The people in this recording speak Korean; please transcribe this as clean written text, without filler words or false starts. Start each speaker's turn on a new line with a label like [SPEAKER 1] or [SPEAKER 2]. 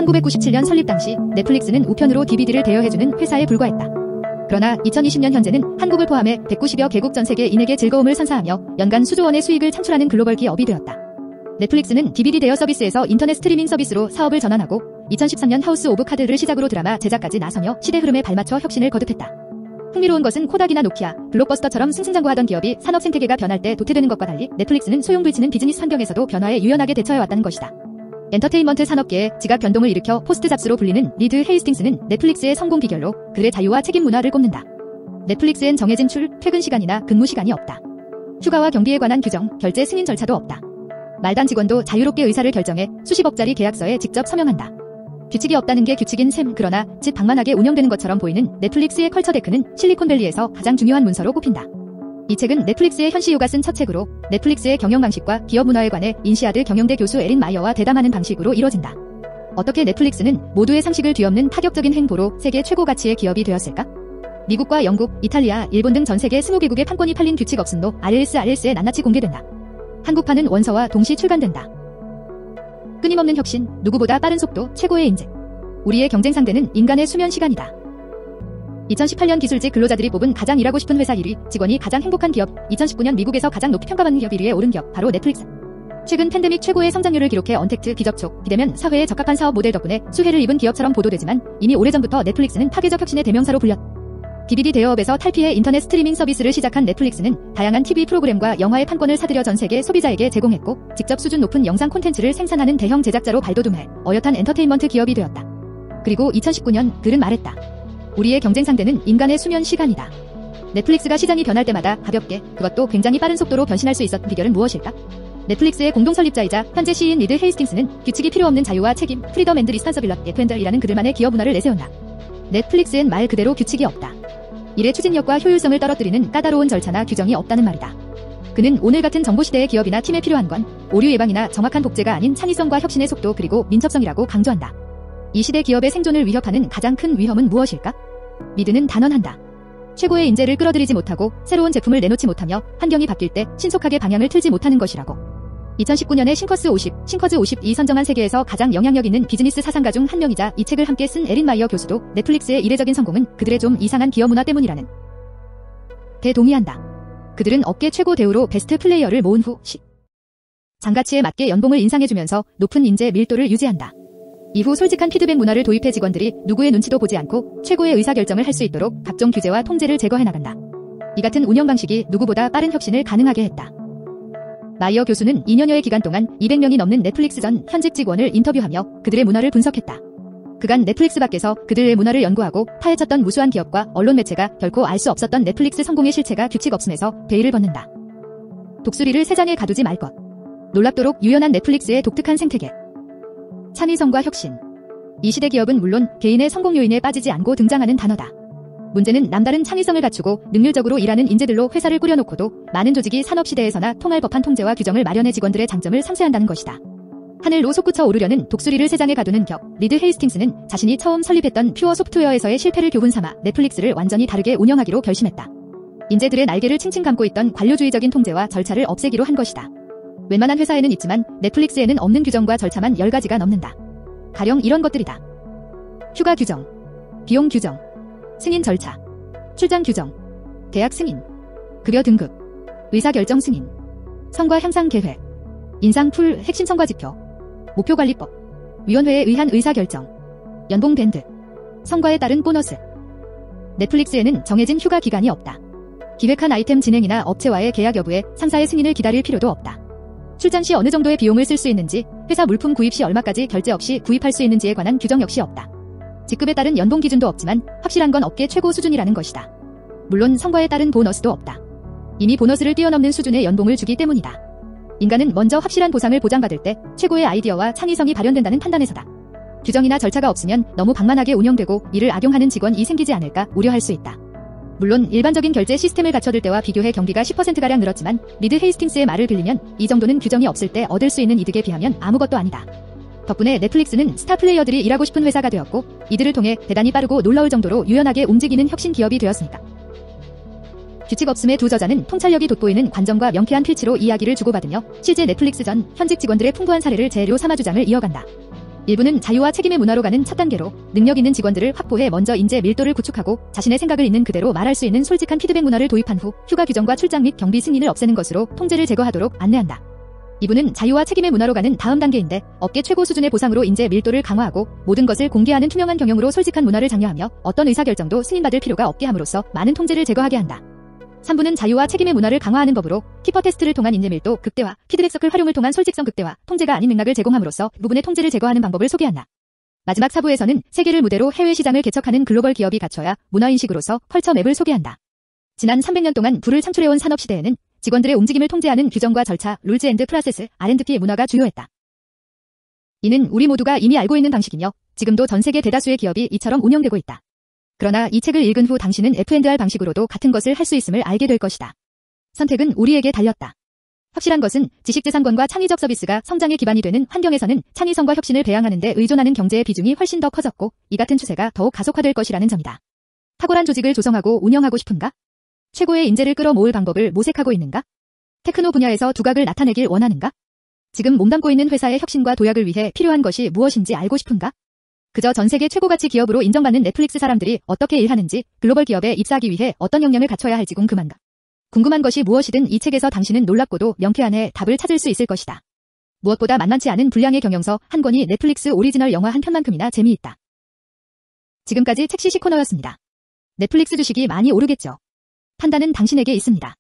[SPEAKER 1] 1997년 설립 당시 넷플릭스는 우편으로 DVD를 대여해주는 회사에 불과했다. 그러나 2020년 현재는 한국을 포함해 190여 개국 전 세계인에게 즐거움을 선사하며 연간 수조 원의 수익을 창출하는 글로벌 기업이 되었다. 넷플릭스는 DVD 대여 서비스에서 인터넷 스트리밍 서비스로 사업을 전환하고 2013년 하우스 오브 카드를 시작으로 드라마 제작까지 나서며 시대 흐름에 발맞춰 혁신을 거듭했다. 흥미로운 것은 코닥이나 노키아, 블록버스터처럼 승승장구하던 기업이 산업 생태계가 변할 때 도태되는 것과 달리 넷플릭스는 소용돌이치는 비즈니스 환경에서도 변화에 유연하게 대처해왔다는 것이다. 엔터테인먼트 산업계에 지각 변동을 일으켜 포스트 잡스로 불리는 리드 헤이스팅스는 넷플릭스의 성공 비결로 그들의 자유와 책임 문화를 꼽는다. 넷플릭스엔 정해진 퇴근 시간이나 근무 시간이 없다. 휴가와 경비에 관한 규정, 결제 승인 절차도 없다. 말단 직원도 자유롭게 의사를 결정해 수십억짜리 계약서에 직접 서명한다. 규칙이 없다는 게 규칙인 셈. 그러나 집 방만하게 운영되는 것처럼 보이는 넷플릭스의 컬처데크는 실리콘밸리에서 가장 중요한 문서로 꼽힌다. 이 책은 넷플릭스의 현 CEO가 쓴 첫 책으로 넷플릭스의 경영 방식과 기업 문화에 관해 인시아드 경영대 교수 에린 마이어와 대담하는 방식으로 이뤄진다. 어떻게 넷플릭스는 모두의 상식을 뒤엎는 파격적인 행보로 세계 최고 가치의 기업이 되었을까? 미국과 영국, 이탈리아, 일본 등 전 세계 20개국의 판권이 팔린 규칙 없음도 RS에 낱낱이 공개된다. 한국판은 원서와 동시 출간된다. 끊임없는 혁신, 누구보다 빠른 속도, 최고의 인재. 우리의 경쟁 상대는 인간의 수면 시간이다. 2018년 기술직 근로자들이 뽑은 가장 일하고 싶은 회사 1위, 직원이 가장 행복한 기업, 2019년 미국에서 가장 높이 평가받는 기업 1위에 오른 기업, 바로 넷플릭스. 최근 팬데믹 최고의 성장률을 기록해 언택트, 비접촉, 비대면 사회에 적합한 사업 모델 덕분에 수혜를 입은 기업처럼 보도되지만 이미 오래전부터 넷플릭스는 파괴적 혁신의 대명사로 불렸다. DVD 대여업에서 탈피해 인터넷 스트리밍 서비스를 시작한 넷플릭스는 다양한 TV 프로그램과 영화의 판권을 사들여 전 세계 소비자에게 제공했고 직접 수준 높은 영상 콘텐츠를 생산하는 대형 제작자로 발돋움해 어엿한 엔터테인먼트 기업이 되었다. 그리고 2019년 그는 말했다. 우리의 경쟁 상대는 인간의 수면 시간이다. 넷플릭스가 시장이 변할 때마다 가볍게, 그것도 굉장히 빠른 속도로 변신할 수 있었던 비결은 무엇일까? 넷플릭스의 공동 설립자이자 현재 CEO인 리드 헤이스팅스는 규칙이 필요 없는 자유와 책임, 프리덤 앤드 리스판서빌러티 F&R이라는 그들만의 기업 문화를 내세운다. 넷플릭스엔 말 그대로 규칙이 없다. 일의 추진력과 효율성을 떨어뜨리는 까다로운 절차나 규정이 없다는 말이다. 그는 오늘 같은 정보시대의 기업이나 팀에 필요한 건 오류 예방이나 정확한 복제가 아닌 창의성과 혁신의 속도 그리고 민첩성이라고 강조한다. 이 시대 기업의 생존을 위협하는 가장 큰 위험은 무엇일까? 미드는 단언한다. 최고의 인재를 끌어들이지 못하고 새로운 제품을 내놓지 못하며 환경이 바뀔 때 신속하게 방향을 틀지 못하는 것이라고. 2019년에 싱커즈 50이 선정한 세계에서 가장 영향력 있는 비즈니스 사상가 중 한 명이자 이 책을 함께 쓴 에린 마이어 교수도 넷플릭스의 이례적인 성공은 그들의 좀 이상한 기업 문화 때문이라는 데 동의한다. 그들은 업계 최고 대우로 베스트 플레이어를 모은 후 장가치에 맞게 연봉을 인상해주면서 높은 인재 밀도를 유지한다. 이후 솔직한 피드백 문화를 도입해 직원들이 누구의 눈치도 보지 않고 최고의 의사결정을 할 수 있도록 각종 규제와 통제를 제거해 나간다. 이 같은 운영 방식이 누구보다 빠른 혁신을 가능하게 했다. 마이어 교수는 2년여의 기간 동안 200명이 넘는 넷플릭스 전 현직 직원을 인터뷰하며 그들의 문화를 분석했다. 그간 넷플릭스 밖에서 그들의 문화를 연구하고 파헤쳤던 무수한 기업과 언론 매체가 결코 알 수 없었던 넷플릭스 성공의 실체가 규칙 없음에서 베일을 벗는다. 독수리를 새 장에 가두지 말 것. 놀랍도록 유연한 넷플릭스의 독특한 생태계. 창의성과 혁신. 이 시대 기업은 물론 개인의 성공 요인에 빠지지 않고 등장하는 단어다. 문제는 남다른 창의성을 갖추고 능률적으로 일하는 인재들로 회사를 꾸려놓고도 많은 조직이 산업시대에서나 통할 법한 통제와 규정을 마련해 직원들의 장점을 상쇄한다는 것이다. 하늘로 솟구쳐 오르려는 독수리를 새 장에 가두는 격. 리드 헤이스팅스는 자신이 처음 설립했던 퓨어 소프트웨어에서의 실패를 교훈 삼아 넷플릭스를 완전히 다르게 운영하기로 결심했다. 인재들의 날개를 칭칭 감고 있던 관료주의적인 통제와 절차를 없애기로 한 것이다. 웬만한 회사에는 있지만 넷플릭스에는 없는 규정과 절차만 10가지가 넘는다. 가령 이런 것들이다. 휴가 규정, 비용 규정, 승인 절차, 출장 규정, 계약 승인, 급여 등급, 의사결정 승인, 성과 향상 계획, 인상 풀 핵심 성과 지표, 목표관리법, 위원회에 의한 의사결정, 연봉 밴드, 성과에 따른 보너스. 넷플릭스에는 정해진 휴가 기간이 없다. 기획한 아이템 진행이나 업체와의 계약 여부에 상사의 승인을 기다릴 필요도 없다. 출장 시 어느 정도의 비용을 쓸 수 있는지, 회사 물품 구입 시 얼마까지 결제 없이 구입할 수 있는지에 관한 규정 역시 없다. 직급에 따른 연봉 기준도 없지만 확실한 건 업계 최고 수준이라는 것이다. 물론 성과에 따른 보너스도 없다. 이미 보너스를 뛰어넘는 수준의 연봉을 주기 때문이다. 인간은 먼저 확실한 보상을 보장받을 때 최고의 아이디어와 창의성이 발현된다는 판단에서다. 규정이나 절차가 없으면 너무 방만하게 운영되고 이를 악용하는 직원이 생기지 않을까 우려할 수 있다. 물론 일반적인 결제 시스템을 갖춰둘 때와 비교해 경비가 10%가량 늘었지만 리드 헤이스팅스의 말을 빌리면 이 정도는 규정이 없을 때 얻을 수 있는 이득에 비하면 아무것도 아니다. 덕분에 넷플릭스는 스타 플레이어들이 일하고 싶은 회사가 되었고 이들을 통해 대단히 빠르고 놀라울 정도로 유연하게 움직이는 혁신 기업이 되었으니까. 규칙 없음의 두 저자는 통찰력이 돋보이는 관점과 명쾌한 필치로 이야기를 주고받으며 실제 넷플릭스 전 현직 직원들의 풍부한 사례를 재료 삼아 주장을 이어간다. 일부는 자유와 책임의 문화로 가는 첫 단계로 능력 있는 직원들을 확보해 먼저 인재 밀도를 구축하고 자신의 생각을 있는 그대로 말할 수 있는 솔직한 피드백 문화를 도입한 후 휴가 규정과 출장 및 경비 승인을 없애는 것으로 통제를 제거하도록 안내한다. 2부는 자유와 책임의 문화로 가는 다음 단계인데 업계 최고 수준의 보상으로 인재 밀도를 강화하고 모든 것을 공개하는 투명한 경영으로 솔직한 문화를 장려하며 어떤 의사결정도 승인받을 필요가 없게 함으로써 많은 통제를 제거하게 한다. 3부는 자유와 책임의 문화를 강화하는 법으로 키퍼 테스트를 통한 인재 밀도 극대화, 피드백 서클 활용을 통한 솔직성 극대화, 통제가 아닌 맥락을 제공함으로써 부분의 통제를 제거하는 방법을 소개한다. 마지막 4부에서는 세계를 무대로 해외 시장을 개척하는 글로벌 기업이 갖춰야 문화인식으로서 컬처 맵을 소개한다. 지난 300년 동안 부를 창출해온 산업시대에는 직원들의 움직임을 통제하는 규정과 절차, 룰즈 앤드 프라세스, R&P 문화가 주요했다. 이는 우리 모두가 이미 알고 있는 방식이며 지금도 전 세계 대다수의 기업이 이처럼 운영되고 있다. 그러나 이 책을 읽은 후 당신은 F&R 방식으로도 같은 것을 할 수 있음을 알게 될 것이다. 선택은 우리에게 달렸다. 확실한 것은 지식재산권과 창의적 서비스가 성장의 기반이 되는 환경에서는 창의성과 혁신을 배양하는 데 의존하는 경제의 비중이 훨씬 더 커졌고 이 같은 추세가 더욱 가속화될 것이라는 점이다. 탁월한 조직을 조성하고 운영하고 싶은가? 최고의 인재를 끌어모을 방법을 모색하고 있는가? 테크노 분야에서 두각을 나타내길 원하는가? 지금 몸담고 있는 회사의 혁신과 도약을 위해 필요한 것이 무엇인지 알고 싶은가? 그저 전 세계 최고가치 기업으로 인정받는 넷플릭스 사람들이 어떻게 일하는지, 글로벌 기업에 입사하기 위해 어떤 역량을 갖춰야 할지 궁금한가? 궁금한 것이 무엇이든 이 책에서 당신은 놀랍고도 명쾌한의 답을 찾을 수 있을 것이다. 무엇보다 만만치 않은 분량의 경영서 한 권이 넷플릭스 오리지널 영화 한 편만큼이나 재미있다. 지금까지 책시시 코너였습니다. 넷플릭스 주식이 많이 오르겠죠. 판단은 당신에게 있습니다.